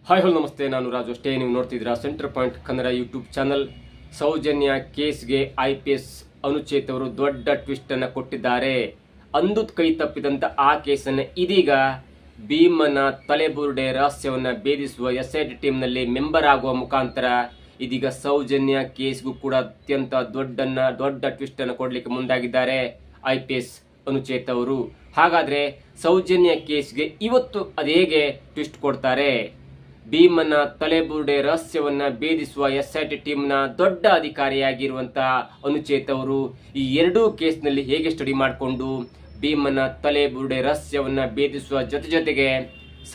Hi hello ನಮಸ್ತೆ, ನಾನು ರಾಜು. ಅಷ್ಟೇ ನೀವು ನೋಡ್ತಿದ್ದೀರಾ centre point Kannada YouTube channel. Soujanya ಕೇಸ್ಗೆ IPS ಅನುಚೇತ್ ಅವರು ದೊಡ್ಡ ಟ್ವಿಸ್ಟ್ ಅನ್ನು ಕೊಟ್ಟಿದ್ದಾರೆ. ಅಂದು ಕೈ ತಪ್ಪಿದಂತ ಆ ಕೇಸನ್ನು ಇದೀಗ ಭೀಮನ ತಲೆಬುರುಡೆ ರಹಸ್ಯವನ್ನ ಭೇದಿಸುವ SIT ಟೀಮ್ನಲ್ಲಿ ಮೆಂಬರ್ ಆಗುವ ಮುಖಾಂತರ ಇದೀಗ ಸೌಜನ್ಯ ಕೇಸ್ಗೂ ಕೂಡ ಅತ್ಯಂತ ದೊಡ್ಡ ಟ್ವಿಸ್ಟ್ ಅನ್ನು ಕೊಡ್ಲಿಕ್ಕೆ ಮುಂದಾಗಿದ್ದಾರೆ IPS ಅನುಚೇತ್ ಅವರು. ಹಾಗಾದ್ರೆ ಸೌಜನ್ಯ ಕೇಸ್ಗೆ ಇವತ್ತು ಅದೇಗೆ ಟ್ವಿಸ್ಟ್ ಕೊಡ್ತಾರೆ? ಭೀಮನ ತಲೆಬುರುಡೆ ರಹಸ್ಯವನ್ನ ಭೇದಿಸುವ SIT ಟೀಮ್ನ ದೊಡ್ಡ ಅಧಿಕಾರಿಯಾಗಿರುವಂತಹ ಅನುಚೇತ್ ಅವರು ಈ ಎರಡೂ ಕೇಸ್ನಲ್ಲಿ ಹೇಗೆ ಸ್ಟಡಿ ಮಾಡಿಕೊಂಡು ಭೀಮನ ತಲೆಬುರುಡೆ ರಹಸ್ಯವನ್ನ ಭೇದಿಸುವ ಜೊತೆಗೆ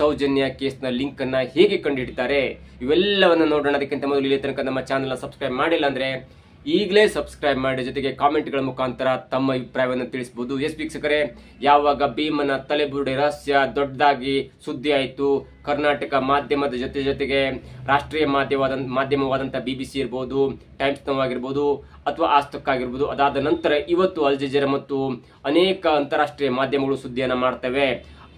ಸೌಜನ್ಯ ಕೇಸ್ನ ಲಿಂಕ್ ಅನ್ನ ಹೇಗೆ ಕಂಡುಹಿಡಿತಾರೆ, ಇವೆಲ್ಲವನ್ನ ನೋಡೋಣ. ಅದಕ್ಕಿಂತ ಮೊದಲು ಇಲ್ಲಿ ತನಕ ನಮ್ಮ ಚಾನೆಲ್ ಸಬ್ಸ್ಕ್ರೈಬ್ ಮಾಡಿಲ್ಲ ಅಂದ್ರೆ ಈಗಲೇ ಸಬ್ಸ್ಕ್ರೈಬ್ ಮಾಡಿ, ಜೊತೆಗೆ ಕಾಮೆಂಟ್ಗಳ ಮುಖಾಂತರ ತಮ್ಮ ಅಭಿಪ್ರಾಯವನ್ನು ತಿಳಿಸಬಹುದು. ವೀಕ್ಷಕರೇ, ಯಾವಾಗ ಭೀಮನ ತಲೆಬುರುಡೆ ರಹಸ್ಯ ದೊಡ್ಡದಾಗಿ ಸುದ್ದಿ ಆಯಿತು, ಕರ್ನಾಟಕ ಮಾಧ್ಯಮದ ಜೊತೆಗೆ ರಾಷ್ಟ್ರೀಯ ಮಾಧ್ಯಮವಾದಂಥ BBC ಇರ್ಬೋದು, ಟೈಮ್ಸ್ ನೌ ಆಗಿರ್ಬೋದು ಅಥವಾ ಆಸ್ತಕ್ ಆಗಿರ್ಬೋದು, ಅದಾದ ನಂತರ ಇವತ್ತು ಅಲ್ ಜಜೀರಾ ಮತ್ತು ಅನೇಕ ಅಂತಾರಾಷ್ಟ್ರೀಯ ಮಾಧ್ಯಮಗಳು ಸುದ್ದಿಯನ್ನ ಮಾಡ್ತವೆ.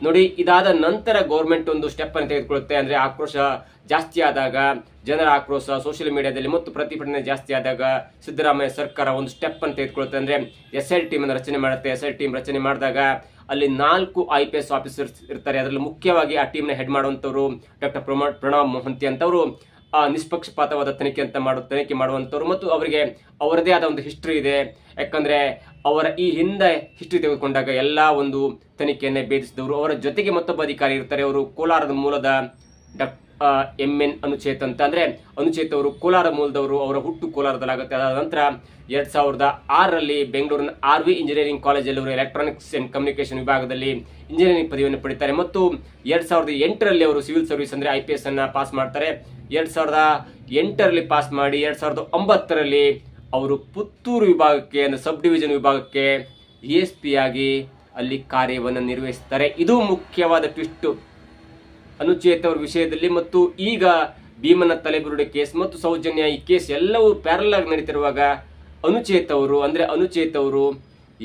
ನೋಡಿ, ಇದಾದ ನಂತರ ಗೌರ್ಮೆಂಟ್ ಒಂದು ಸ್ಟೆಪ್ ಅನ್ನು ತೆಗೆದುಕೊಳ್ಳುತ್ತೆ. ಅಂದ್ರೆ ಆಕ್ರೋಶ ಜಾಸ್ತಿ ಆದಾಗ, ಜನರ ಆಕ್ರೋಶ ಸೋಷಿಯಲ್ ಮೀಡಿಯಾದಲ್ಲಿ ಮತ್ತು ಪ್ರತಿಭಟನೆ ಜಾಸ್ತಿ ಆದಾಗ ಸಿದ್ದರಾಮಯ್ಯ ಸರ್ಕಾರ ಒಂದು ಸ್ಟೆಪ್ ಅನ್ನು ತೆಗೆದುಕೊಳ್ಳುತ್ತೆ. ಅಂದ್ರೆ SIT ಟೀಮ್ ಅನ್ನು ರಚನೆ ಮಾಡುತ್ತೆ. SIT ಟೀಮ್ ರಚನೆ ಮಾಡಿದಾಗ ಅಲ್ಲಿ 4 IPS ಆಫೀಸರ್ಸ್ ಇರ್ತಾರೆ. ಅದರಲ್ಲಿ ಮುಖ್ಯವಾಗಿ ಆ ಟೀಮ್ನ ಹೆಡ್ ಮಾಡುವಂತವರು ಡಾಕ್ಟರ್ ಪ್ರಣವ್ ಮೊಹಂತಿ ಅಂತವರು ನಿಷ್ಪಕ್ಷಪಾತವಾದ ತನಿಖೆ ಮಾಡುವಂತವ್ರು ಮತ್ತು ಅವರಿಗೆ ಅವರದೇ ಆದ ಒಂದು ಹಿಸ್ಟ್ರಿ ಇದೆ. ಯಾಕಂದ್ರೆ ಅವರ ಈ ಹಿಂದೆ ಹಿಸ್ಟ್ರಿ ತೆಗೆದುಕೊಂಡಾಗ ಎಲ್ಲಾ ಒಂದು ತನಿಖೆಯನ್ನೇ ಭೇದಿಸಿದವರು. ಅವರ ಜೊತೆಗೆ ಮತ್ತೊಬ್ಬ ಅಧಿಕಾರಿ ಇರ್ತಾರೆ. ಅವರು ಕೋಲಾರದ ಮೂಲದ MN ಅನುಚೇತ್ ಅಂತ. ಅಂದ್ರೆ ಅನುಚೇತ್ ಅವರು ಕೋಲಾರ ಮೂಲದವರು. ಅವರ ಹುಟ್ಟು ಕೋಲಾರದಲ್ಲಾಗುತ್ತೆ. ಅದಾದ ನಂತರ 2006ರಲ್ಲಿ ಬೆಂಗಳೂರಿನ RV ಇಂಜಿನಿಯರಿಂಗ್ ಕಾಲೇಜಲ್ಲಿ ಅವರು ಎಲೆಕ್ಟ್ರಾನಿಕ್ಸ್ ಅಂಡ್ ಕಮ್ಯುನಿಕೇಶನ್ ವಿಭಾಗದಲ್ಲಿ ಇಂಜಿನಿಯರಿಂಗ್ ಪದವಿಯನ್ನು ಪಡಿತಾರೆ. ಮತ್ತು 2008ರಲ್ಲಿ ಅವರು ಸಿವಿಲ್ ಸರ್ವಿಸ್ ಅಂದ್ರೆ IPS ಅನ್ನ ಪಾಸ್ ಮಾಡ್ತಾರೆ. 2008ರಲ್ಲಿ ಪಾಸ್ ಮಾಡಿ 2009ರಲ್ಲಿ ಅವರು ಪುತ್ತೂರು ವಿಭಾಗಕ್ಕೆ ಅಂದ್ರೆ ಸಬ್ ಡಿವಿಷನ್ ವಿಭಾಗಕ್ಕೆ ESP ಆಗಿ ಅಲ್ಲಿ ಕಾರ್ಯವನ್ನು ನಿರ್ವಹಿಸುತ್ತಾರೆ. ಇದು ಮುಖ್ಯವಾದ ಟ್ವಿಸ್ಟ್ ಅನುಚೇತ್ ಅವರ ವಿಷಯದಲ್ಲಿ. ಮತ್ತು ಈಗ ಭೀಮನ ತಲೆಬುರುಡೆ ಕೇಸ್ ಮತ್ತು ಸೌಜನ್ಯ ಈ ಕೇಸ್ ಎಲ್ಲವೂ ಪ್ಯಾರಲ್ ಆಗಿ ನಡೀತಿರುವಾಗ ಅನುಚೇತ್ ಅವರು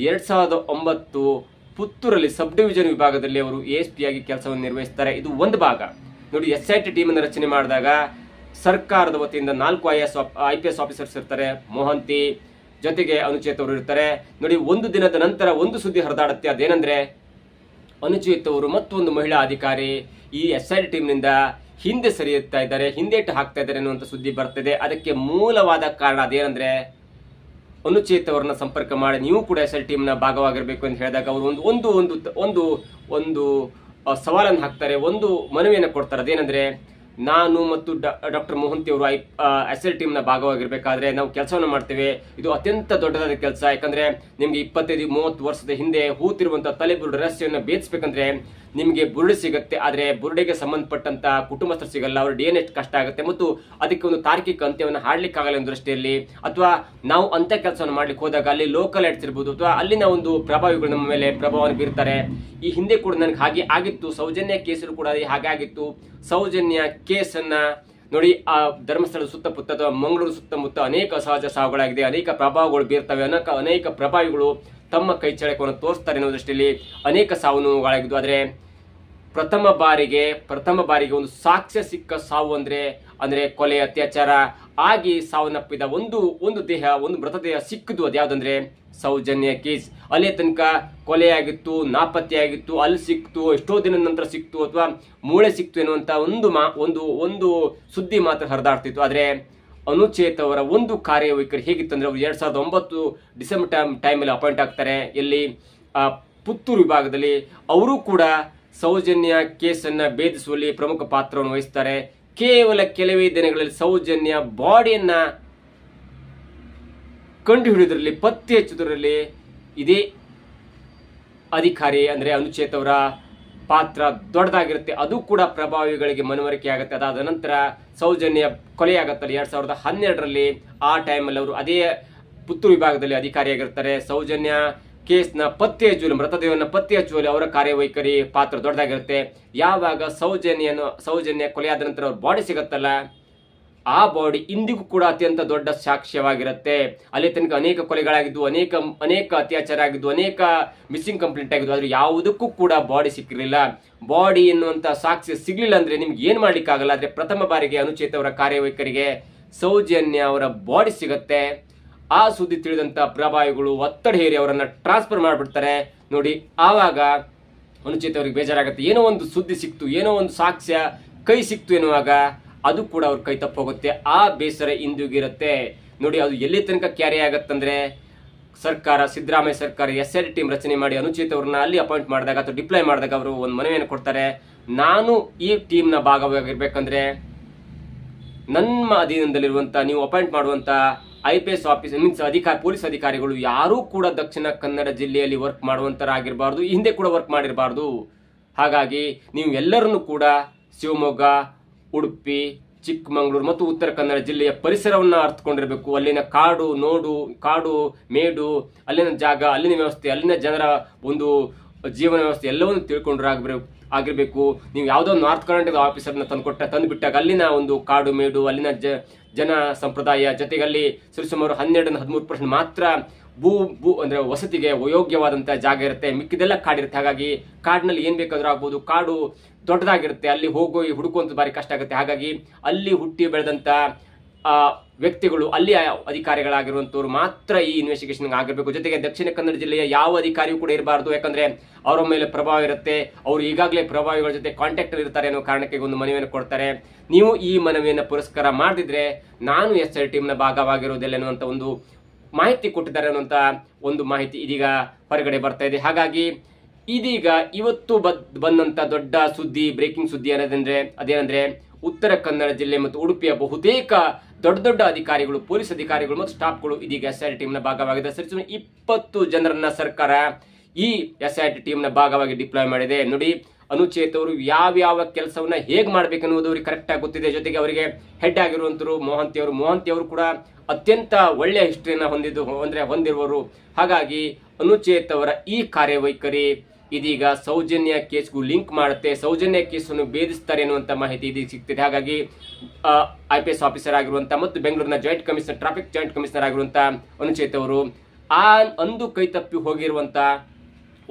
2009 ಪುತ್ತೂರಲ್ಲಿ ಸಬ್ ಡಿವಿಷನ್ ವಿಭಾಗದಲ್ಲಿ ಅವರು ESP ಆಗಿ ಕೆಲಸವನ್ನು ನಿರ್ವಹಿಸುತ್ತಾರೆ. ಇದು ಒಂದು ಭಾಗ. ನೋಡಿ, SIT ಟೀಮ್ ಅನ್ನು ರಚನೆ ಮಾಡಿದಾಗ ಸರ್ಕಾರದ ವತಿಯಿಂದ 4 IPS ಆಫೀಸರ್ಸ್ ಇರ್ತಾರೆ. ಮೊಹಂತಿ ಜೊತೆಗೆ ಅನುಚೇತ್ ಅವರು ಇರ್ತಾರೆ. ನೋಡಿ, ಒಂದು ದಿನದ ನಂತರ ಒಂದು ಸುದ್ದಿ ಹರಿದಾಡುತ್ತೆ. ಅದೇನಂದ್ರೆ ಅನುಚೇತ್ ಅವರು ಮತ್ತೊಂದು ಮಹಿಳಾ ಅಧಿಕಾರಿ ಈ SIT ಟೀಮ್ನಿಂದ ಹಿಂದೆ ಸರಿಯುತ್ತಾ ಇದ್ದಾರೆ, ಹಿಂದೇಟು ಹಾಕ್ತಾ ಇದ್ದಾರೆ ಅನ್ನುವಂಥ ಸುದ್ದಿ ಬರ್ತದೆ. ಅದಕ್ಕೆ ಮೂಲವಾದ ಕಾರಣ ಅದೇನಂದ್ರೆ ಅನುಚೇತ್ ಅವರನ್ನ ಸಂಪರ್ಕ ಮಾಡಿ ನೀವು ಕೂಡ SIT ಟೀಮ್ನ ಭಾಗವಾಗಿರ್ಬೇಕು ಅಂತ ಹೇಳಿದಾಗ ಅವರು ಒಂದು ಸವಾಲನ್ನು ಹಾಕ್ತಾರೆ, ಒಂದು ಮನವಿಯನ್ನು ಕೊಡ್ತಾರೆ. ಅದೇನಂದ್ರೆ ನಾನು ಮತ್ತು ಡಾಕ್ಟರ್ ಮೊಹಂತಿ ಅವರು SIT ಟೀಮ್ನ ಭಾಗವಾಗಿರ್ಬೇಕಾದ್ರೆ ನಾವು ಕೆಲಸವನ್ನು ಮಾಡ್ತೇವೆ. ಇದು ಅತ್ಯಂತ ದೊಡ್ಡದಾದ ಕೆಲಸ. ಯಾಕಂದ್ರೆ ನಿಮ್ಗೆ 25-30 ವರ್ಷದ ಹಿಂದೆ ಹೂತಿರುವಂತಹ ತಲೆಬುರುಡೆ ರಹಸ್ಯವನ್ನು ಭೇದಿಸಬೇಕಂದ್ರೆ ನಿಮ್ಗೆ ಬುರುಡೆ ಸಿಗುತ್ತೆ. ಆದ್ರೆ ಬುರುಡೆಗೆ ಸಂಬಂಧಪಟ್ಟಂತ ಕುಟುಂಬಸ್ಥರು ಸಿಗಲ್ಲ. ಅವ್ರ DNA ಕಷ್ಟ ಆಗುತ್ತೆ ಮತ್ತು ಅದಕ್ಕೆ ಒಂದು ತಾರ್ಕಿಕ ಅಂತ್ಯವನ್ನು ಹಾಡ್ಲಿಕ್ಕಾಗಲ್ಲ ಒಂದು ದೃಷ್ಟಿಯಲ್ಲಿ. ಅಥವಾ ನಾವು ಅಂತ ಕೆಲಸವನ್ನು ಮಾಡ್ಲಿಕ್ಕೆ ಹೋದಾಗ ಅಲ್ಲಿ ಲೋಕಲ್ ಏಡ್ಸ್ ಇರ್ಬೋದು ಅಥವಾ ಅಲ್ಲಿನ ಒಂದು ಪ್ರಭಾವಿಗಳು ನಮ್ಮ ಮೇಲೆ ಪ್ರಭಾವವನ್ನು ಬೀರ್ತಾರೆ. ಈ ಹಿಂದೆ ಕೂಡ ನನಗೆ ಹಾಗೆ ಆಗಿತ್ತು. ಸೌಜನ್ಯ ಕೇಸರು ಕೂಡ ಹಾಗೆ ಆಗಿತ್ತು. ಸೌಜನ್ಯ ಕೇಸನ್ನ ನೋಡಿ, ಆ ಧರ್ಮಸ್ಥಳದ ಸುತ್ತಮುತ್ತ ಅಥವಾ ಮಂಗಳೂರು ಸುತ್ತಮುತ್ತ ಅನೇಕ ಸಹಜ ಸಾವುಗಳಾಗಿದೆ. ಅನೇಕ ಪ್ರಭಾವಗಳು ಬೀರ್ತವೆ. ಅನೇಕ ಪ್ರಭಾವಿಗಳು ತಮ್ಮ ಕೈ ಚಳಕವನ್ನು ತೋರಿಸ್ತಾರೆ ಅನ್ನೋ ದೃಷ್ಟಿಯಲ್ಲಿ ಅನೇಕ ಸಾವು ನೋವುಗಳಾಗಿದ್ದು. ಆದರೆ ಪ್ರಥಮ ಬಾರಿಗೆ ಒಂದು ಸಾಕ್ಷ್ಯ ಸಿಕ್ಕ ಸಾವು ಅಂದ್ರೆ ಕೊಲೆ, ಅತ್ಯಾಚಾರ ಆಗಿ ಸಾವನ್ನಪ್ಪಿದ ಒಂದು ದೇಹ, ಒಂದು ಮೃತದೇಹ ಸಿಕ್ಕಿದ್ದು. ಅದ್ಯಾವುದಂದ್ರೆ ಸೌಜನ್ಯ ಕೇಸ್. ಅಲ್ಲೇ ತನಕ ಕೊಲೆಯಾಗಿತ್ತು, ನಾಪತ್ತೆಯಾಗಿತ್ತು, ಅಲ್ಲಿ ಸಿಕ್ತು, ಎಷ್ಟೋ ದಿನದ ನಂತರ ಸಿಕ್ತು ಅಥವಾ ಮೂಳೆ ಸಿಕ್ತು ಎನ್ನುವಂತ ಒಂದು ಸುದ್ದಿ ಮಾತ್ರ ಹರಿದಾಡ್ತಿತ್ತು. ಆದ್ರೆ ಅನುಚೇತ್ ಅವರ ಒಂದು ಕಾರ್ಯವೈಖರಿ ಹೇಗಿತ್ತಂದ್ರೆ ಅವರು 2009 ಡಿಸೆಂಬರ್ ಟೈಮಲ್ಲಿ ಅಪಾಯಿಂಟ್ ಆಗ್ತಾರೆ. ಎಲ್ಲಿ ಪುತ್ತೂರು ವಿಭಾಗದಲ್ಲಿ. ಅವರು ಕೂಡ ಸೌಜನ್ಯ ಕೇಸನ್ನ ಭೇದಿಸುವಲ್ಲಿ ಪ್ರಮುಖ ಪಾತ್ರವನ್ನು ವಹಿಸ್ತಾರೆ. ಕೇವಲ ಕೆಲವೇ ದಿನಗಳಲ್ಲಿ ಸೌಜನ್ಯ ಬಾಡಿಯನ್ನ ಕಂಡುಹಿಡಿದ್ರಲ್ಲಿ, ಪತ್ತೆ ಹಚ್ಚುವುದರಲ್ಲಿ ಇದೇ ಅಧಿಕಾರಿ ಅಂದ್ರೆ ಅನುಚೇತ್ ಅವರ ಪಾತ್ರ ದೊಡ್ಡದಾಗಿರುತ್ತೆ. ಅದು ಕೂಡ ಪ್ರಭಾವಿಗಳಿಗೆ ಮನವರಿಕೆ ಆಗುತ್ತೆ. ಅದಾದ ನಂತರ ಸೌಜನ್ಯ ಕೊಲೆಯಾಗತ್ತಲ್ಲ 2012ರಲ್ಲಿ. ಆ ಟೈಮಲ್ಲಿ ಅವರು ಅದೇ ಪುತ್ತೂರು ವಿಭಾಗದಲ್ಲಿ ಅಧಿಕಾರಿಯಾಗಿರ್ತಾರೆ. ಸೌಜನ್ಯ ಕೇಸ್ನ ಪತ್ತೆ ಹಚ್ಚುವಲ್ಲಿ, ಮೃತದೇಹವನ್ನು ಪತ್ತೆ ಹಚ್ಚುವಲ್ಲಿ ಅವರ ಕಾರ್ಯವೈಖರಿ ಪಾತ್ರ ದೊಡ್ಡದಾಗಿರುತ್ತೆ. ಯಾವಾಗ ಸೌಜನ್ಯ ಕೊಲೆಯಾದ ನಂತರ ಅವ್ರ ಬಾಡಿ ಸಿಗತ್ತಲ್ಲ, ಆ ಬಾಡಿ ಇಂದಿಗೂ ಕೂಡ ಅತ್ಯಂತ ದೊಡ್ಡ ಸಾಕ್ಷ್ಯವಾಗಿರುತ್ತೆ. ಅಲ್ಲಿ ತನಕ ಅನೇಕ ಕೊಲೆಗಳಾಗಿದ್ದು, ಅನೇಕ ಅತ್ಯಾಚಾರ ಆಗಿದ್ದು, ಅನೇಕ ಮಿಸ್ಸಿಂಗ್ ಕಂಪ್ಲೇಂಟ್ ಆಗಿದ್ದು, ಆದ್ರೆ ಯಾವುದಕ್ಕೂ ಕೂಡ ಬಾಡಿ ಸಿಕ್ಕಿರಲಿಲ್ಲ. ಬಾಡಿ ಎನ್ನುವಂತ ಸಾಕ್ಷ್ಯ ಸಿಗ್ಲಿಲ್ಲ ಅಂದ್ರೆ ನಿಮ್ಗೆ ಏನ್ ಮಾಡ್ಲಿಕ್ಕಾಗಲ್ಲ. ಆದ್ರೆ ಪ್ರಥಮ ಬಾರಿಗೆ ಅನುಚೇತ್ ಅವರ ಕಾರ್ಯವೈಖರಿಗೆ ಸೌಜನ್ಯ ಅವರ ಬಾಡಿ ಸಿಗತ್ತೆ. ಆ ಸುದ್ದಿ ತಿಳಿದಂತ ಪ್ರಭಾವಿಗಳು ಒತ್ತಡ ಹೇರಿ ಅವರನ್ನ ಟ್ರಾನ್ಸ್ಫರ್ ಮಾಡ್ಬಿಡ್ತಾರೆ. ನೋಡಿ, ಆವಾಗ ಅನುಚೇತ್ ಅವರಿಗೆ ಬೇಜಾರಾಗುತ್ತೆ. ಏನೋ ಒಂದು ಸುದ್ದಿ ಸಿಕ್ತು, ಏನೋ ಒಂದು ಸಾಕ್ಷ್ಯ ಕೈ ಸಿಕ್ತು ಎನ್ನುವಾಗ ಅದು ಕೂಡ ಅವ್ರ ಕೈ ತಪ್ಪೋಗುತ್ತೆ. ಆ ಬೇಸರ ಇಂದಿಗಿರುತ್ತೆ. ನೋಡಿ, ಅದು ಎಲ್ಲಿ ತನಕ ಕ್ಯಾರಿ ಆಗತ್ತಂದ್ರೆ ಸರ್ಕಾರ, ಸಿದ್ದರಾಮಯ್ಯ ಸರ್ಕಾರ SIT ಟೀಮ್ ರಚನೆ ಮಾಡಿ ಅನುಚೇತ್ ಅವ್ರನ್ನ ಅಲ್ಲಿ ಅಪಾಯಿಂಟ್ ಮಾಡಿದಾಗ ಅಥವಾ ಡಿಪ್ಲಾಯ್ ಮಾಡಿದಾಗ ಅವರು ಒಂದು ಮನವಿಯನ್ನು ಕೊಡ್ತಾರೆ. ನಾನು ಈ ಟೀಮ್ನ ಭಾಗವಾಗಿರ್ಬೇಕಂದ್ರೆ ನನ್ನ ಅಧೀನದಲ್ಲಿರುವಂತ, ನೀವು ಅಪಾಯಿಂಟ್ ಮಾಡುವಂತ IPS ಆಫೀಸರ್ ಮೀನ್ಸ್ ಪೊಲೀಸ್ ಅಧಿಕಾರಿಗಳು ಯಾರೂ ಕೂಡ ದಕ್ಷಿಣ ಕನ್ನಡ ಜಿಲ್ಲೆಯಲ್ಲಿ ವರ್ಕ್ ಮಾಡುವಂತರಾಗಿರಬಾರ್ದು, ಹಿಂದೆ ಕೂಡ ವರ್ಕ್ ಮಾಡಿರಬಾರ್ದು. ಹಾಗಾಗಿ ನೀವು ಎಲ್ಲರನ್ನು ಕೂಡ ಶಿವಮೊಗ್ಗ, ಉಡುಪಿ, ಚಿಕ್ಕಮಗಳೂರು ಮತ್ತು ಉತ್ತರ ಕನ್ನಡ ಜಿಲ್ಲೆಯ ಪರಿಸರವನ್ನ ಅರ್ಥಕೊಂಡಿರಬೇಕು. ಅಲ್ಲಿನ ಕಾಡು ಮೇಡು, ಅಲ್ಲಿನ ಜಾಗ, ಅಲ್ಲಿನ ವ್ಯವಸ್ಥೆ, ಅಲ್ಲಿನ ಜನರ ಒಂದು ಜೀವನ ವ್ಯವಸ್ಥೆ ಎಲ್ಲವನ್ನು ಆಗಿರ್ಬೇಕು. ನೀವು ಯಾವುದೋ ನಾರ್ತ್ ಕರ್ನಾಟಕದ ಆಫೀಸರ್ನ ತಂದುಬಿಟ್ಟಾಗ ಅಲ್ಲಿನ ಒಂದು ಕಾಡು ಮೇಡು, ಅಲ್ಲಿನ ಜನ ಸಂಪ್ರದಾಯ ಜೊತೆಗೆ ಅಲ್ಲಿ ಸರಿಸುಮಾರು 12-13% ಮಾತ್ರ ಭೂ ಅಂದ್ರೆ ವಸತಿಗೆ ಯೋಗ್ಯವಾದಂತಹ ಜಾಗ ಇರುತ್ತೆ. ಮಿಕ್ಕಿದೆಲ್ಲ ಕಾಡಿರುತ್ತೆ. ಹಾಗಾಗಿ ಕಾಡಿನಲ್ಲಿ ಏನ್ ಬೇಕಾದ್ರೂ ಆಗ್ಬೋದು. ಕಾಡು ದೊಡ್ಡದಾಗಿರುತ್ತೆ. ಅಲ್ಲಿ ಹುಡುಕುವಂತ ಬಾರಿ ಕಷ್ಟ ಆಗುತ್ತೆ. ಹಾಗಾಗಿ ಅಲ್ಲಿ ಹುಟ್ಟಿ ಬೆಳೆದಂತ ವ್ಯಕ್ತಿಗಳು, ಅಲ್ಲಿ ಅಧಿಕಾರಿಗಳಾಗಿರುವಂತವ್ರು ಮಾತ್ರ ಈ ಇನ್ವೆಸ್ಟಿಗೇಷನ್ ಆಗಿರ್ಬೇಕು. ಜೊತೆಗೆ ದಕ್ಷಿಣ ಕನ್ನಡ ಜಿಲ್ಲೆಯ ಯಾವ ಅಧಿಕಾರಿಯೂ ಕೂಡ ಇರಬಾರ್ದು. ಯಾಕಂದ್ರೆ ಅವರ ಮೇಲೆ ಪ್ರಭಾವ ಇರುತ್ತೆ. ಅವರು ಈಗಾಗಲೇ ಪ್ರಭಾವಿಗಳ ಜೊತೆ ಕಾಂಟ್ಯಾಕ್ಟ್ ಇರ್ತಾರೆ ಅನ್ನೋ ಕಾರಣಕ್ಕೆ ಒಂದು ಮನವಿಯನ್ನು ಕೊಡ್ತಾರೆ. ನೀವು ಈ ಮನವಿಯನ್ನು ಪುರಸ್ಕಾರ ಮಾಡದಿದ್ರೆ ನಾನು SIT ಟೀಮ್ನ ಭಾಗವಾಗಿರುವುದಿಲ್ಲ ಅನ್ನುವಂತ ಒಂದು ಮಾಹಿತಿ ಕೊಟ್ಟಿದ್ದಾರೆ ಅನ್ನುವಂತ ಒಂದು ಮಾಹಿತಿ ಇದೀಗ ಹೊರಗಡೆ ಬರ್ತಾ ಇದೆ. ಹಾಗಾಗಿ ಇದೀಗ ಇವತ್ತು ಬಂದಂತ ದೊಡ್ಡ ಸುದ್ದಿ, ಬ್ರೇಕಿಂಗ್ ಸುದ್ದಿ ಅದೇನಂದ್ರೆ ಉತ್ತರ ಕನ್ನಡ ಜಿಲ್ಲೆ ಮತ್ತು ಉಡುಪಿಯ ಬಹುತೇಕ ದೊಡ್ಡ ಅಧಿಕಾರಿಗಳು, ಪೊಲೀಸ್ ಅಧಿಕಾರಿಗಳು ಮತ್ತು ಸ್ಟಾಫ್ಗಳು ಇದೀಗ SIT ಟೀಮ್ನ ಭಾಗವಾಗಿದೆ. ಸರಿ 20 ಜನರನ್ನ ಸರ್ಕಾರ ಈ SIT ಟೀಮ್ನ ಭಾಗವಾಗಿ ಡಿಪ್ಲಾಯ್ ಮಾಡಿದೆ. ನೋಡಿ, ಅನುಚೇತ್ ಅವರು ಯಾವ ಕೆಲಸವನ್ನ ಹೇಗ್ ಮಾಡ್ಬೇಕನ್ನುವುದು ಅವ್ರಿಗೆ ಕರೆಕ್ಟ್ ಆಗಿ ಗೊತ್ತಿದೆ. ಜೊತೆಗೆ ಅವರಿಗೆ ಹೆಡ್ ಆಗಿರುವಂತರು ಮೋಹಂತಿ ಅವರು ಕೂಡ ಅತ್ಯಂತ ಒಳ್ಳೆಯ ಹಿಸ್ಟ್ರಿಯನ್ನ ಹೊಂದಿರುವವರು. ಹಾಗಾಗಿ ಅನುಚೇತ್ ಅವರ ಈ ಕಾರ್ಯವೈಖರಿ ಇದೀಗ ಸೌಜನ್ಯ ಕೇಸ್ಗೂ ಲಿಂಕ್ ಮಾಡುತ್ತೆ. ಸೌಜನ್ಯ ಕೇಸನ್ನು ಭೇದಿಸ್ತಾರೆ ಎನ್ನುವಂತ ಮಾಹಿತಿ ಇದೀಗ ಸಿಗ್ತಿದೆ. ಹಾಗಾಗಿ IPS ಆಫೀಸರ್ ಆಗಿರುವಂತಹ ಮತ್ತು ಬೆಂಗಳೂರಿನ ಟ್ರಾಫಿಕ್ ಜಾಯಿಂಟ್ ಕಮಿಷನರ್ ಆಗಿರುವಂತ ಅನುಚೇತ್ ಅವರು ಅಂದು ಕೈ ತಪ್ಪಿ ಹೋಗಿರುವಂತ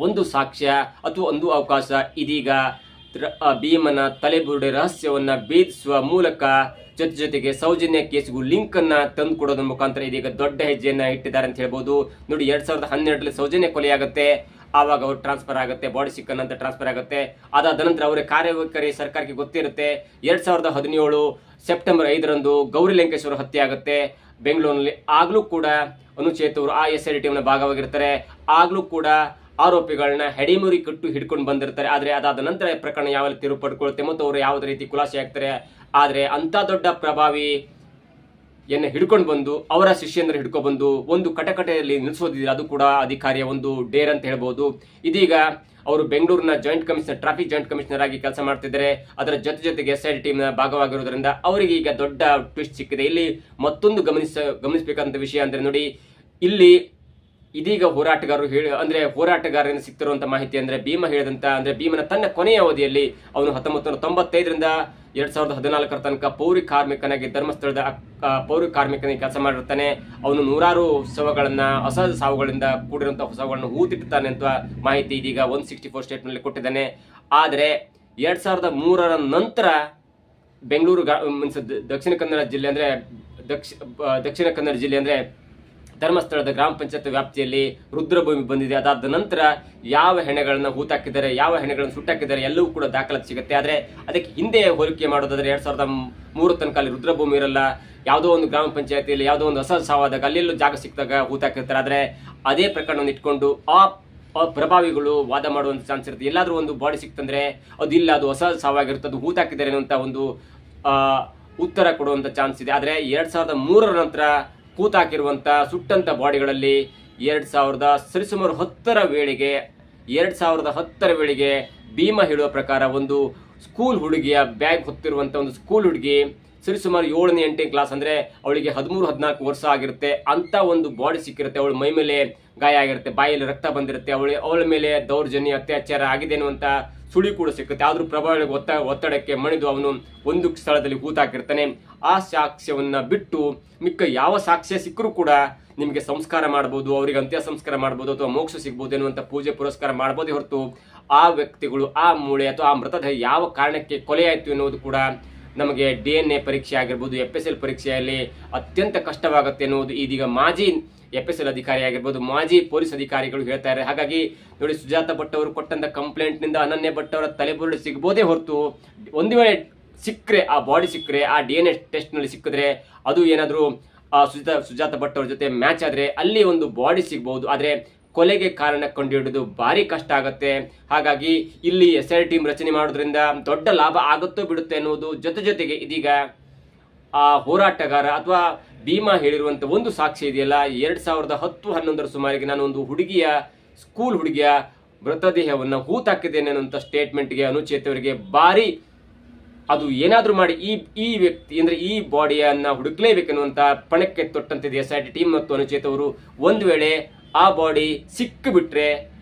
ಒಂದು ಸಾಕ್ಷ್ಯ ಅಥವಾ ಒಂದು ಅವಕಾಶ ಇದೀಗ ಭೀಮನ ತಲೆಬುರುಡೆ ರಹಸ್ಯವನ್ನ ಭೇದಿಸುವ ಮೂಲಕ ಜೊತೆಗೆ ಸೌಜನ್ಯ ಕೇಸ್ಗೂ ಲಿಂಕ್ ಅನ್ನ ತಂದು ಕೊಡೋದ್ರ ಮುಖಾಂತರ ಇದೀಗ ದೊಡ್ಡ ಹೆಜ್ಜೆಯನ್ನ ಇಟ್ಟಿದ್ದಾರೆ ಅಂತ ಹೇಳ್ಬೋದು. ನೋಡಿ, 2012ರಲ್ಲಿ ಸೌಜನ್ಯ ಕೊಲೆಯಾಗುತ್ತೆ. ಆವಾಗ ಅವ್ರು ಟ್ರಾನ್ಸ್ಫರ್ ಆಗುತ್ತೆ, ಬಾಡಿ ಸಿಕ್ಕನ್ನಂತ ಟ್ರಾನ್ಸ್ಫರ್ ಆಗುತ್ತೆ. ಅದಾದ ನಂತರ ಅವರ ಕಾರ್ಯವೈಖರಿ ಸರ್ಕಾರಕ್ಕೆ ಗೊತ್ತಿರುತ್ತೆ. 2017 ಸೆಪ್ಟೆಂಬರ್ 5ರಂದು ಗೌರಿ ಲಂಕೇಶ್ವರ ಹತ್ಯೆ ಆಗುತ್ತೆ ಬೆಂಗಳೂರಿನಲ್ಲಿ. ಆಗ್ಲೂ ಕೂಡ ಅನುಚೇತ್ ಅವರು ಆ SIT ಟೀಮ್ನ ಭಾಗವಾಗಿರ್ತಾರೆ. ಆಗ್ಲೂ ಕೂಡ ಆರೋಪಿಗಳನ್ನ ಹೆಡಿಮುರಿ ಕಟ್ಟು ಹಿಡ್ಕೊಂಡು ಬಂದಿರ್ತಾರೆ. ಆದ್ರೆ ಅದಾದ ನಂತರ ಪ್ರಕರಣ ಯಾವ ರೀತಿ ತಿರುವು ಪಡ್ಕೊಳುತ್ತೆ ಮತ್ತು ಅವರು ಯಾವುದೇ ರೀತಿ ಖುಲಾಸೆ ಆಗ್ತಾರೆ. ಆದ್ರೆ ಅಂತ ದೊಡ್ಡ ಪ್ರಭಾವಿ ಹಿಡ್ಕೊಂಡು ಬಂದು ಅವರ ಶಿಷ್ಯಂದ್ರ ಹಿಡ್ಕೊಂಡು ಬಂದು ಒಂದು ಕಟಕಟೆಯಲ್ಲಿ ನಿಲ್ಲಿಸೋದಿಲ್ಲ, ಅದು ಕೂಡ ಅಧಿಕಾರಿಯ ಒಂದು ಡೇರ್ ಅಂತ ಹೇಳ್ಬೋದು. ಇದೀಗ ಅವರು ಬೆಂಗಳೂರಿನ ಟ್ರಾಫಿಕ್ ಜಾಯಿಂಟ್ ಕಮಿಷನರ್ ಆಗಿ ಕೆಲಸ ಮಾಡ್ತಿದ್ದಾರೆ. ಅದರ ಜೊತೆಗೆ SIT ಟೀಮ್ನ ಭಾಗವಾಗಿರೋದ್ರಿಂದ ಅವರಿಗೆ ಈಗ ದೊಡ್ಡ ಟ್ವಿಸ್ಟ್ ಸಿಕ್ಕಿದೆ. ಇಲ್ಲಿ ಮತ್ತೊಂದು ಗಮನಿಸಬೇಕಾದಂತ ವಿಷಯ ಅಂದ್ರೆ ನೋಡಿ, ಇಲ್ಲಿ ಇದೀಗ ಹೋರಾಟಗಾರರಿಂದ ಸಿಗ್ತಿರುವಂತ ಮಾಹಿತಿ ಅಂದ್ರೆ ಭೀಮ ಹೇಳಿದಂತ ಭೀಮನ ತನ್ನ ಕೊನೆಯ ಅವಧಿಯಲ್ಲಿ ಅವನು 1995ರಿಂದ 2014 ತನಕ ಪೌರಿ ಕಾರ್ಮಿಕನಾಗಿ ಧರ್ಮಸ್ಥಳದ ಪೌರಿ ಕಾರ್ಮಿಕನಾಗಿ ಕೆಲಸ ಮಾಡಿರ್ತಾನೆ. ಅವನು ನೂರಾರು ಅಸಹಜ ಸಾವುಗಳಿಂದ ಕೂಡಿರುವಂತಹ ಶವಗಳನ್ನು ಹೂತಿಟ್ಟಿರ್ತಾನೆ ಅಂತ ಮಾಹಿತಿ ಇದೀಗ 164 ಸ್ಟೇಟ್ ನಲ್ಲಿ ಕೊಟ್ಟಿದ್ದಾನೆ. ಆದ್ರೆ 2003ರ ನಂತರ ಬೆಂಗಳೂರು ದಕ್ಷಿಣ ಕನ್ನಡ ಜಿಲ್ಲೆ ಅಂದ್ರೆ ಧರ್ಮಸ್ಥಳದ ಗ್ರಾಮ ಪಂಚಾಯತ್ ವ್ಯಾಪ್ತಿಯಲ್ಲಿ ರುದ್ರಭೂಮಿ ಬಂದಿದೆ. ಅದಾದ ನಂತರ ಯಾವ ಹೆಣೆಗಳನ್ನ ಹೂತಾಕಿದ್ದಾರೆ, ಯಾವ ಹೆಣೆಗಳನ್ನು ಸುಟ್ಟಾಕಿದ್ದಾರೆ ಎಲ್ಲವೂ ಕೂಡ ದಾಖಲಾತಿ ಸಿಗುತ್ತೆ. ಆದ್ರೆ ಅದಕ್ಕೆ ಹಿಂದೆ ಹೋಲಿಕೆ ಮಾಡೋದಾದ್ರೆ 2003 ತನಕ ಅಲ್ಲಿ ರುದ್ರಭೂಮಿ ಇರಲ್ಲ. ಯಾವುದೋ ಒಂದು ಗ್ರಾಮ ಪಂಚಾಯತಿಯಲ್ಲಿ ಯಾವುದೋ ಒಂದು ಅಸಹಜ ಸಾವಾದಾಗ ಅಲ್ಲೆಲ್ಲೂ ಜಾಗ ಸಿಕ್ಕಿದಾಗ ಹೂತಾಕಿರ್ತಾರೆ. ಆದ್ರೆ ಅದೇ ಪ್ರಕರಣವನ್ನು ಇಟ್ಕೊಂಡು ಆ ಪ್ರಭಾವಿಗಳು ವಾದ ಮಾಡುವಂತ ಚಾನ್ಸ್ ಇರುತ್ತೆ. ಎಲ್ಲಾದ್ರೂ ಒಂದು ಬಾಡಿ ಸಿಕ್ತಂದ್ರೆ ಅದು ಇಲ್ಲ, ಅದು ಅಸಹಜ ಸಾವಾಗಿರುತ್ತೆ, ಅದು ಹೂತಾಕಿದ್ದಾರೆ ಅನ್ನುವಂತ ಒಂದು ಉತ್ತರ ಕೊಡುವಂತ ಚಾನ್ಸ್ ಇದೆ. ಆದ್ರೆ 2003ರ ನಂತರ ಹೂತಾಕಿರುವಂತ ಸುಟ್ಟಂತ ಬಾಡಿಗಳಲ್ಲಿ 2010ರ ವೇಳೆಗೆ ಭೀಮ ಹೇಳುವ ಪ್ರಕಾರ ಒಂದು ಸ್ಕೂಲ್ ಹುಡುಗಿಯ ಬ್ಯಾಗ್ ಹೊತ್ತಿರುವಂತ ಒಂದು ಸ್ಕೂಲ್ ಹುಡುಗಿ ಸರಿಸುಮಾರು 7ನೇ 8ನೇ ಕ್ಲಾಸ್ ಅಂದ್ರೆ ಅವಳಿಗೆ 13-14 ವರ್ಷ ಆಗಿರುತ್ತೆ. ಅಂತ ಒಂದು ಬಾಡಿ ಸಿಕ್ಕಿರುತ್ತೆ. ಅವಳ ಮೈ ಮೇಲೆ ಗಾಯ ಆಗಿರುತ್ತೆ, ಬಾಯಲ್ಲಿ ರಕ್ತ ಬಂದಿರುತ್ತೆ, ಅವಳ ಮೇಲೆ ದೌರ್ಜನ್ಯ ಅತ್ಯಾಚಾರ ಆಗಿದೆ ಅನ್ನುವಂತ ಸುಳಿ ಕೂಡ ಸಿಕ್ಕುತ್ತೆ. ಆದ್ರೂ ಪ್ರಭಾವಿಗಳಿಗೆ ಒತ್ತಡಕ್ಕೆ ಮಣಿದು ಅವನು ಒಂದು ಸ್ಥಳದಲ್ಲಿ ಹೂತಾಕಿರ್ತಾನೆ. ಆ ಸಾಕ್ಷ್ಯವನ್ನ ಬಿಟ್ಟು ಮಿಕ್ಕ ಯಾವ ಸಾಕ್ಷ್ಯ ಸಿಕ್ಕರೂ ಕೂಡ ನಿಮಗೆ ಸಂಸ್ಕಾರ ಮಾಡಬಹುದು, ಅವರಿಗೆ ಅಂತ್ಯ ಸಂಸ್ಕಾರ ಮಾಡಬಹುದು ಅಥವಾ ಮೋಕ್ಷ ಸಿಗಬಹುದು ಎನ್ನುವಂತ ಪೂಜೆ ಪುರಸ್ಕಾರ ಮಾಡಬಹುದೇ ಹೊರತು ಆ ವ್ಯಕ್ತಿಗಳು ಆ ಮೂಳೆ ಅಥವಾ ಆ ಮೃತದೇಹ ಯಾವ ಕಾರಣಕ್ಕೆ ಕೊಲೆಯಾಯಿತು ಎನ್ನುವುದು ಕೂಡ ನಮಗೆ DNA ಪರೀಕ್ಷೆ ಆಗಿರ್ಬೋದು, FSL ಪರೀಕ್ಷೆಯಲ್ಲಿ ಅತ್ಯಂತ ಕಷ್ಟವಾಗುತ್ತೆ ಎನ್ನುವುದು ಇದೀಗ ಮಾಜಿ FSL ಅಧಿಕಾರಿ ಆಗಿರ್ಬೋದು, ಮಾಜಿ ಪೊಲೀಸ್ ಅಧಿಕಾರಿಗಳು ಹೇಳ್ತಾ ಇದ್ದಾರೆ. ಹಾಗಾಗಿ ನೋಡಿ, ಸುಜಾತ ಭಟ್ ಅವರು ಕೊಟ್ಟಂತ ಕಂಪ್ಲೇಂಟ್ ನಿಂದ ಅನನ್ಯ ಭಟ್ ಅವರ ತಲೆಬುರುಡೆ ಸಿಗಬಹುದೇ ಹೊರತು ಒಂದು ವೇಳೆ ಸಿಕ್ಕರೆ, ಆ ಬಾಡಿ ಸಿಕ್ಕರೆ, ಆ DNA ಟೆಸ್ಟ್ ನಲ್ಲಿ ಸಿಕ್ಕಿದ್ರೆ ಅದು ಏನಾದರೂ ಸುಜಾತ ಭಟ್ ಅವ್ರ ಜೊತೆ ಮ್ಯಾಚ್ ಆದ್ರೆ ಅಲ್ಲಿ ಒಂದು ಬಾಡಿ ಸಿಗಬಹುದು. ಆದ್ರೆ ಕೊಲೆಗೆ ಕಾರಣ ಕಂಡುಹಿಡಿದು ಭಾರಿ ಕಷ್ಟ ಆಗತ್ತೆ. ಹಾಗಾಗಿ ಇಲ್ಲಿ SIT ಟೀಮ್ ರಚನೆ ಮಾಡೋದ್ರಿಂದ ದೊಡ್ಡ ಲಾಭ ಆಗುತ್ತೋ ಬಿಡುತ್ತೆ ಅನ್ನೋದು ಜೊತೆಗೆ ಇದೀಗ ಆ ಹೋರಾಟಗಾರ ಅಥವಾ ಭೀಮಾ ಹೇಳಿರುವಂತ ಒಂದು ಸಾಕ್ಷಿ ಇದೆಯಲ್ಲ, 2010-11 ಸುಮಾರಿಗೆ ನಾನು ಒಂದು ಸ್ಕೂಲ್ ಹುಡುಗಿಯ ಮೃತದೇಹವನ್ನ ಹೂತಾಕಿದ್ದೇನೆ ಅನ್ನುವಂತ ಸ್ಟೇಟ್ಮೆಂಟ್ಗೆ ಅನುಚೇತವರಿಗೆ ಭಾರಿ ಅದು ಏನಾದ್ರೂ ಮಾಡಿ ಈ ವ್ಯಕ್ತಿ ಅಂದ್ರೆ ಈ ಬಾಡಿಯನ್ನ ಹುಡುಕ್ಲೇಬೇಕನ್ನುವಂತ ಪಣಕ್ಕೆ ತೊಟ್ಟಂತಿದೆ SIT ಟೀಮ್ ಮತ್ತು ಅನುಚೇತವರು. ಒಂದು ವೇಳೆ ಆ ಬಾಡಿ ಸಿಕ್ಕಿಬಿಟ್ರೆ,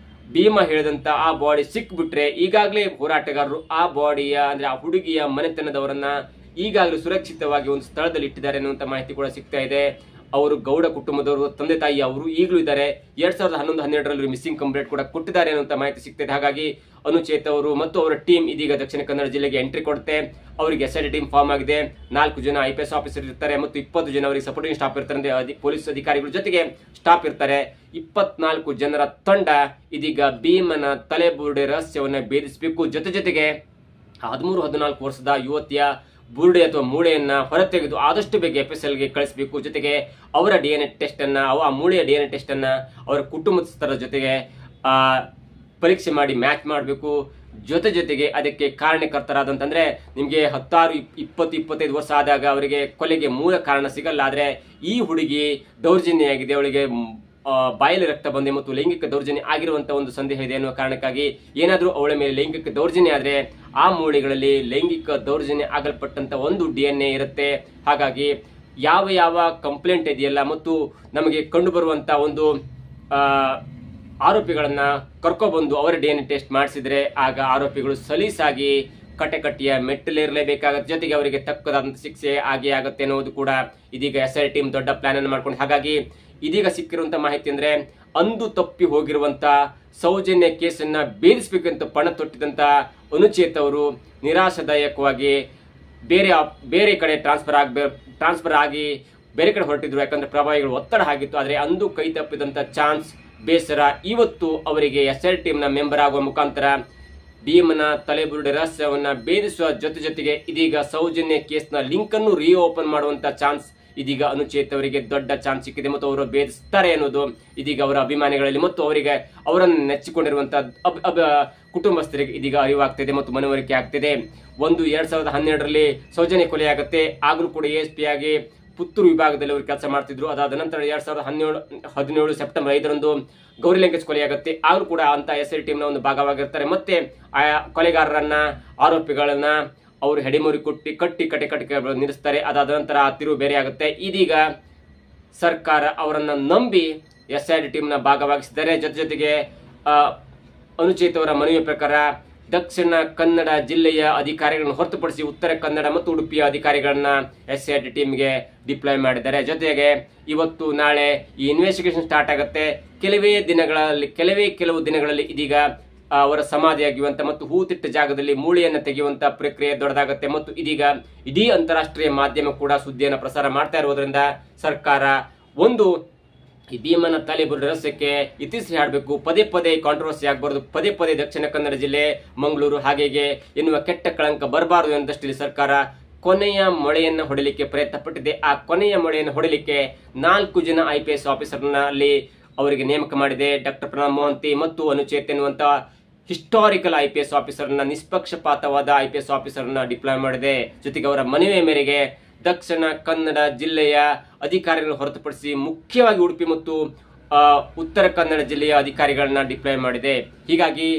ಭೀಮಾ ಹೇಳಿದಂತ ಆ ಬಾಡಿ ಸಿಕ್ಕಿಬಿಟ್ರೆ, ಈಗಾಗಲೇ ಹೋರಾಟಗಾರರು ಆ ಬಾಡಿಯ ಅಂದ್ರೆ ಆ ಹುಡುಗಿಯ ಮನೆತನದವರನ್ನ ಈಗಾಗಲೇ ಸುರಕ್ಷಿತವಾಗಿ ಒಂದು ಸ್ಥಳದಲ್ಲಿ ಇಟ್ಟಿದ್ದಾರೆ ಅನ್ನುವಂತ ಮಾಹಿತಿ ಕೂಡ ಸಿಗ್ತಾ ಇದೆ. ಅವರು ಗೌಡ ಕುಟುಂಬದವರು, ತಂದೆ ತಾಯಿ ಅವರು ಈಗಲೂ ಇದ್ದಾರೆ. 2011-12ರಲ್ಲಿ ಮಿಸ್ಸಿಂಗ್ ಕಂಪ್ಲೇಂಟ್ ಕೂಡ ಕೊಟ್ಟಿದ್ದಾರೆ ಅನ್ನುವಂತ ಮಾಹಿತಿ ಸಿಗ್ತಾ ಇದೆ. ಹಾಗಾಗಿ ಅನುಚೇತ್ ಅವರು ಮತ್ತು ಅವರ ಟೀಮ್ ಇದೀಗ ದಕ್ಷಿಣ ಕನ್ನಡ ಜಿಲ್ಲೆಗೆ ಎಂಟ್ರಿ ಕೊಡುತ್ತೆ. ಅವರಿಗೆ SIT ಟೀಮ್ ಫಾರ್ಮ್ ಆಗಿದೆ. 4 ಜನ IPS ಆಫೀಸರ್ ಇರ್ತಾರೆ ಮತ್ತು 20 ಜನ ಅವರಿಗೆ ಸಪೋರ್ಟಿಂಗ್ ಸ್ಟಾಫ್ ಇರ್ತಾರೆ, ಪೊಲೀಸ್ ಅಧಿಕಾರಿಗಳ ಜೊತೆಗೆ ಸ್ಟಾಫ್ ಇರ್ತಾರೆ. 24 ಜನರ ತಂಡ ಇದೀಗ ಭೀಮನ ತಲೆಬುರುಡೆ ರಹಸ್ಯವನ್ನ ಭೇದಿಸಬೇಕು. ಜೊತೆಗೆ 13-14 ವರ್ಷದ ಯುವತಿಯ ಬುರುಡೆ ಅಥವಾ ಮೂಳೆಯನ್ನ ಹೊರತೆಗೆದು ಆದಷ್ಟು ಬೇಗ FSLಗೆ ಕಳಿಸಬೇಕು. ಜೊತೆಗೆ ಅವರ DNA ಟೆಸ್ಟ್ ಅನ್ನ, ಆ ಮೂಳೆಯ DNA ಟೆಸ್ಟ್ ಅನ್ನ ಅವರ ಕುಟುಂಬಸ್ಥರ ಜೊತೆಗೆ ಪರೀಕ್ಷೆ ಮಾಡಿ ಮ್ಯಾಚ್ ಮಾಡಬೇಕು. ಜೊತೆಗೆ ಅದಕ್ಕೆ ಕಾರಣಕರ್ತರಾದಂತಂದ್ರೆ ನಿಮ್ಗೆ 16-20-25 ವರ್ಷ ಆದಾಗ ಅವರಿಗೆ ಕೊಲೆಗೆ ಮೂಲ ಕಾರಣ ಸಿಗಲ್ಲ. ಆದ್ರೆ ಈ ಹುಡುಗಿ ದೌರ್ಜನ್ಯ ಆಗಿದೆ, ಅವಳಿಗೆ ಬಾಯಲ್ಲಿ ರಕ್ತ ಬಂದೆ ಮತ್ತು ಲೈಂಗಿಕ ದೌರ್ಜನ್ಯ ಆಗಿರುವಂತಹ ಒಂದು ಸಂದೇಹ ಇದೆ ಅನ್ನುವ ಕಾರಣಕ್ಕಾಗಿ ಏನಾದ್ರೂ ಅವಳ ಮೇಲೆ ಲೈಂಗಿಕ ದೌರ್ಜನ್ಯ ಆದ್ರೆ ಆ ಮೂಳೆಗಳಲ್ಲಿ ಲೈಂಗಿಕ ದೌರ್ಜನ್ಯ ಆಗಲ್ಪಟ್ಟಂತ ಒಂದು DNA ಇರುತ್ತೆ. ಹಾಗಾಗಿ ಯಾವ ಕಂಪ್ಲೇಂಟ್ ಇದೆಯಲ್ಲ ಮತ್ತು ನಮಗೆ ಕಂಡು ಬರುವಂತ ಒಂದು ಆರೋಪಿಗಳನ್ನ ಕರ್ಕೊಬಂದು ಅವರ DNA ಟೆಸ್ಟ್ ಮಾಡಿಸಿದ್ರೆ ಆಗ ಆರೋಪಿಗಳು ಸಲೀಸಾಗಿ ಕಟಕಟಿಯ ಮೆಟ್ಟಲೇರಲೇಬೇಕಾಗತ್ತೆ. ಜೊತೆಗೆ ಅವರಿಗೆ ತಕ್ಕದಾದಂತ ಶಿಕ್ಷೆ ಆಗೇ ಆಗುತ್ತೆ ಅನ್ನೋದು ಕೂಡ ಇದೀಗ SIT ಟೀಮ್ ದೊಡ್ಡ ಪ್ಲಾನ್ ಅನ್ನು ಮಾಡ್ಕೊಂಡು. ಹಾಗಾಗಿ ಇದೀಗ ಸಿಕ್ಕಿರುವಂತ ಮಾಹಿತಿ ಅಂದ್ರೆ ಅಂದು ತಪ್ಪಿ ಹೋಗಿರುವಂತ ಸೌಜನ್ಯ ಕೇಸನ್ನ ಭೇದಿಸಬೇಕಂತ ಪಣ ತೊಟ್ಟಿದಂತ ಅನುಚೇತ್ ಅವರು ನಿರಾಶಾದಾಯಕವಾಗಿ ಬೇರೆ ಕಡೆ ಟ್ರಾನ್ಸ್ಫರ್ ಆಗಿ ಬೇರೆ ಕಡೆ ಹೊರಟಿದ್ರು. ಯಾಕಂದ್ರೆ ಪ್ರಭಾವಿಗಳು ಒತ್ತಡ ಆಗಿತ್ತು. ಆದ್ರೆ ಅಂದು ಕೈ ತಪ್ಪಿದಂತ ಚಾನ್ಸ್ ಬೇಸರ ಇವತ್ತು ಅವರಿಗೆ SIT ಟೀಮ್ ನ ಮೆಂಬರ್ ಆಗುವ ಮುಖಾಂತರ ಭೀಮನ ತಲೆಬುರುಡೆ ರಹಸ್ಯವನ್ನ ಭೇದಿಸುವ ಜೊತೆಗೆ ಇದೀಗ ಸೌಜನ್ಯ ಕೇಸ್ನ ಲಿಂಕ್ ಅನ್ನು ರೀಓಪನ್ ಮಾಡುವಂತ ಚಾನ್ಸ್ ಇದೀಗ ಅನುಚೇತ್ ಅವರಿಗೆ ದೊಡ್ಡ ಚಾನ್ಸ್ ಸಿಕ್ಕಿದೆ ಮತ್ತು ಅವರು ಭೇದಿಸ್ತಾರೆ ಅನ್ನೋದು ಇದೀಗ ಅವರ ಅಭಿಮಾನಿಗಳಲ್ಲಿ ಮತ್ತು ಅವರನ್ನು ನೆಚ್ಚಿಕೊಂಡಿರುವಂತಹ ಕುಟುಂಬಸ್ಥರಿಗೆ ಇದೀಗ ಅರಿವಾಗ್ತಿದೆ ಮತ್ತು ಮನವರಿಕೆ ಆಗ್ತಿದೆ. 2012ರಲ್ಲಿ ಸೌಜನ್ಯ ಕೊಲೆಯಾಗುತ್ತೆ. ಆಗಲೂ ಕೂಡ ASP ಆಗಿ ಪುತ್ತೂರು ವಿಭಾಗದಲ್ಲಿ ಅವರು ಕೆಲಸ ಮಾಡ್ತಿದ್ರು. ಅದಾದ ನಂತರ 2017 ಸೆಪ್ಟೆಂಬರ್ 5ರಂದು ಗೌರಿ ಲಂಕೇಶ್ ಕೊಲೆಯಾಗುತ್ತೆ. ಆಗಲೂ ಕೂಡ ಅಂತ SIT ಟೀಮ್ ನ ಒಂದು ಭಾಗವಾಗಿರ್ತಾರೆ. ಮತ್ತೆ ಆ ಕೊಲೆಗಾರರನ್ನ, ಆರೋಪಿಗಳನ್ನ ಅವರು ಹೆಡೆಮುರಿ ಕಟ್ಟಿ ನಿಲ್ಲಿಸ್ತಾರೆ. ಅದಾದ ನಂತರ ಆ ತಿರುವು ಬೇರೆ ಆಗುತ್ತೆ. ಇದೀಗ ಸರ್ಕಾರ ಅವರನ್ನ ನಂಬಿ SIT ಟೀಮ್ ನ ಭಾಗವಾಗಿಸಿದ್ದಾರೆ. ಜೊತೆಗೆ ಅನುಚೇತ್ ಅವರ ಮನವಿಯ ಪ್ರಕಾರ ದಕ್ಷಿಣ ಕನ್ನಡ ಜಿಲ್ಲೆಯ ಅಧಿಕಾರಿಗಳನ್ನು ಹೊರತುಪಡಿಸಿ ಉತ್ತರ ಕನ್ನಡ ಮತ್ತು ಉಡುಪಿಯ ಅಧಿಕಾರಿಗಳನ್ನ SIT ಟೀಮ್ಗೆ ಡಿಪ್ಲಾಯ್ ಮಾಡಿದ್ದಾರೆ. ಜೊತೆಗೆ ಇವತ್ತು ನಾಳೆ ಈ ಇನ್ವೆಸ್ಟಿಗೇಷನ್ ಸ್ಟಾರ್ಟ್ ಆಗುತ್ತೆ. ಕೆಲವು ದಿನಗಳಲ್ಲಿ ಇದೀಗ ಅವರ ಸಮಾಧಿಯಾಗುವಂತ ಮತ್ತು ಹೂತಿಟ್ಟ ಜಾಗದಲ್ಲಿ ಮೂಳೆಯನ್ನು ತೆಗೆಯುವಂತ ಪ್ರಕ್ರಿಯೆ ದೊಡ್ಡದಾಗುತ್ತೆ. ಮತ್ತು ಇದೀಗ ಇಡೀ ಅಂತಾರಾಷ್ಟ್ರೀಯ ಮಾಧ್ಯಮ ಕೂಡ ಸುದ್ದಿಯನ್ನು ಪ್ರಸಾರ ಮಾಡ್ತಾ ಇರುವುದರಿಂದ ಸರ್ಕಾರ ಒಂದು ಈ ಭೀಮನ ತಲೆಬುರುಡೆ ರಹಸ್ಯಕ್ಕೆ ಇತಿಶ್ರೀ ಹಾಡಬೇಕು. ಪದೇ ಕಾಂಟ್ರವರ್ಸಿ ಆಗಬಾರದು. ಪದೇ ದಕ್ಷಿಣ ಕನ್ನಡ ಜಿಲ್ಲೆ, ಮಂಗಳೂರು ಹಾಗೆ ಎನ್ನುವ ಕೆಟ್ಟ ಕಳಂಕ ಬರಬಾರದು ಎಂದಷ್ಟರಲ್ಲಿ ಸರ್ಕಾರ ಕೊನೆಯ ಮೊಳೆಯನ್ನು ಹೊಡೆಯಲಿಕ್ಕೆ ಪ್ರಯತ್ನ ಪಟ್ಟಿದೆ. ಆ ಕೊನೆಯ ಮೊಳೆಯನ್ನು ಹೊಡೆಯಲಿಕ್ಕೆ 4 ಜನ IPS ಆಫೀಸರ್ನಲ್ಲಿ ಅವರಿಗೆ ನೇಮಕ ಮಾಡಿದೆ. ಡಾಕ್ಟರ್ ಪ್ರಣಬ್ ಮೊಹಂತಿ ಮತ್ತು ಅನುಚೇತ್ ಎನ್ನುವಂತ ಹಿಸ್ಟಾರಿಕಲ್ IPS ಆಫೀಸರ್ನ, ನಿಷ್ಪಕ್ಷಪಾತವಾದ IPS ಆಫೀಸರ್ನ ಡಿಪ್ಲಾಯ್ ಮಾಡಿದೆ. ಜೊತೆಗೆ ಅವರ ಮನವಿಯ ಮೇರೆಗೆ ದಕ್ಷಿಣ ಕನ್ನಡ ಜಿಲ್ಲೆಯ ಅಧಿಕಾರಿಗಳನ್ನು ಹೊರತುಪಡಿಸಿ ಮುಖ್ಯವಾಗಿ ಉಡುಪಿ ಮತ್ತು ಉತ್ತರ ಕನ್ನಡ ಜಿಲ್ಲೆಯ ಅಧಿಕಾರಿಗಳನ್ನ ಡಿಪ್ಲಾಯ್ ಮಾಡಿದೆ. ಹೀಗಾಗಿ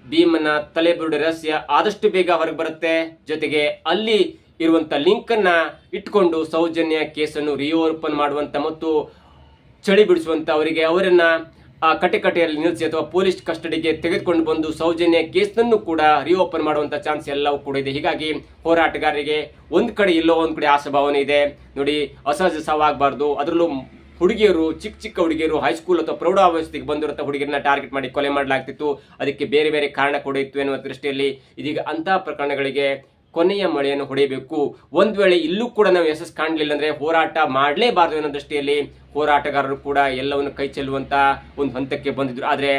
ಭೀಮನ ತಲೆಬುರುಡೆ ರಹಸ್ಯ ಆದಷ್ಟು ಬೇಗ ಹೊರಗೆ ಬರುತ್ತೆ. ಜೊತೆಗೆ ಅಲ್ಲಿ ಇರುವಂತ ಲಿಂಕ್ ಅನ್ನ ಇಟ್ಕೊಂಡು ಸೌಜನ್ಯ ಕೇಸನ್ನು ರಿಓಪನ್ ಮಾಡುವಂತ ಮತ್ತು ಚಳಿ ಬಿಡಿಸುವಂತ ಅವರನ್ನ ಕಟೆಕಟೆಯಲ್ಲಿ ನಿಲ್ಲಿಸಿ ಅಥವಾ ಪೊಲೀಸ್ ಕಸ್ಟಡಿಗೆ ತೆಗೆದುಕೊಂಡು ಬಂದು ಸೌಜನ್ಯ ಕೇಸ್ನನ್ನು ಕೂಡ ರಿಓಪನ್ ಮಾಡುವಂತ ಚಾನ್ಸ್ ಎಲ್ಲವೂ ಕೂಡ ಇದೆ. ಹೀಗಾಗಿ ಹೋರಾಟಗಾರರಿಗೆ ಒಂದ್ ಕಡೆ ಇಲ್ಲೋ ಒಂದ್ ಕಡೆ ಆಶಾಭಾವನೆ ಇದೆ. ನೋಡಿ, ಅಸಹಜ ಸಾವಾಗಬಾರ್ದು, ಅದರಲ್ಲೂ ಹುಡುಗಿಯರು, ಚಿಕ್ಕ ಹುಡುಗಿಯರು, ಹೈಸ್ಕೂಲ್ ಅಥವಾ ಪ್ರೌಢಾವಸ್ಥೆಗೆ ಬಂದಿರುವಂತಹ ಹುಡುಗಿಯರನ್ನ ಟಾರ್ಗೆಟ್ ಮಾಡಿ ಕೊಲೆ ಮಾಡಲಾಗ್ತಿತ್ತು. ಅದಕ್ಕೆ ಬೇರೆ ಬೇರೆ ಕಾರಣ ಕೂಡ ಇತ್ತು ಎನ್ನುವ ದೃಷ್ಟಿಯಲ್ಲಿ ಇದೀಗ ಅಂತಹ ಪ್ರಕರಣಗಳಿಗೆ ಕೊನೆಯ ಮಳೆಯನ್ನು ಹೊಡೆಯಬೇಕು. ಒಂದ್ ವೇಳೆ ಇಲ್ಲೂ ಕೂಡ ನಾವು ಯಶಸ್ಸು ಕಾಣಲಿಲ್ಲ ಅಂದ್ರೆ ಹೋರಾಟ ಮಾಡಲೇಬಾರದು ಅನ್ನೋ ದೃಷ್ಟಿಯಲ್ಲಿ ಹೋರಾಟಗಾರರು ಕೂಡ ಎಲ್ಲವನ್ನು ಕೈ ಚೆಲ್ಲುವಂತ ಒಂದು ಹಂತಕ್ಕೆ ಬಂದಿದ್ರು. ಆದ್ರೆ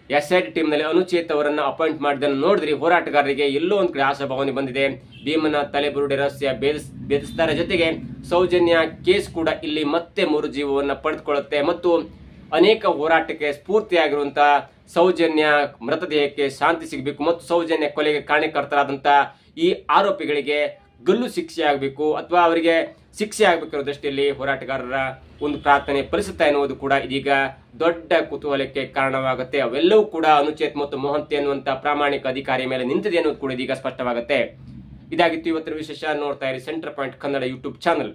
SIT ಟೀಮ್ ನಲ್ಲಿ ಅನುಚೇತ್ ಅವರನ್ನ ಅಪಾಯಿಂಟ್ ಮಾಡಿದ್ದನ್ನು ನೋಡಿದ್ರಿ, ಹೋರಾಟಗಾರರಿಗೆ ಎಲ್ಲೋ ಒಂದ್ ಕಡೆ ಆಶಾಭಾವನೆ ಬಂದಿದೆ. ಭೀಮನ ತಲೆಬುರುಡೆ ರಹಸ್ಯ ಭೇದಿಸಿದರ ಜೊತೆಗೆ ಸೌಜನ್ಯ ಕೇಸ್ ಕೂಡ ಇಲ್ಲಿ ಮತ್ತೆ ಮರುಜೀವವನ್ನ ಪಡೆದುಕೊಳ್ಳುತ್ತೆ ಮತ್ತು ಅನೇಕ ಹೋರಾಟಕ್ಕೆ ಸ್ಫೂರ್ತಿಯಾಗಿರುವಂತಹ ಸೌಜನ್ಯ ಮೃತದೇಹಕ್ಕೆ ಶಾಂತಿ ಸಿಗಬೇಕು ಮತ್ತು ಸೌಜನ್ಯ ಕೊಲೆಗೆ ಕಾರಣಕರ್ತರಾದಂತ ಈ ಆರೋಪಿಗಳಿಗೆ ಗಲ್ಲು ಶಿಕ್ಷೆ ಆಗಬೇಕು ಅಥವಾ ಅವರಿಗೆ ಶಿಕ್ಷೆ ಆಗಬೇಕಿರೋ ದೃಷ್ಟಿಯಲ್ಲಿ ಹೋರಾಟಗಾರರ ಒಂದು ಪ್ರಾರ್ಥನೆ ಫಲಿಸುತ್ತಾ ಎನ್ನುವುದು ಕೂಡ ಇದೀಗ ದೊಡ್ಡ ಕುತೂಹಲಕ್ಕೆ ಕಾರಣವಾಗುತ್ತೆ. ಅವೆಲ್ಲವೂ ಕೂಡ ಅನುಚೇತ್ ಮತ್ತು ಮೊಹಂತಿ ಅನ್ನುವಂತಹ ಪ್ರಾಮಾಣಿಕ ಅಧಿಕಾರಿಯ ಮೇಲೆ ನಿಂತಿದೆ ಅನ್ನೋದು ಕೂಡ ಇದೀಗ ಸ್ಪಷ್ಟವಾಗುತ್ತೆ. ಇದಾಗಿತ್ತು ಇವತ್ತಿನ ವಿಶೇಷ. ನೋಡ್ತಾ ಇರಿ centre point Kannada YouTube channel.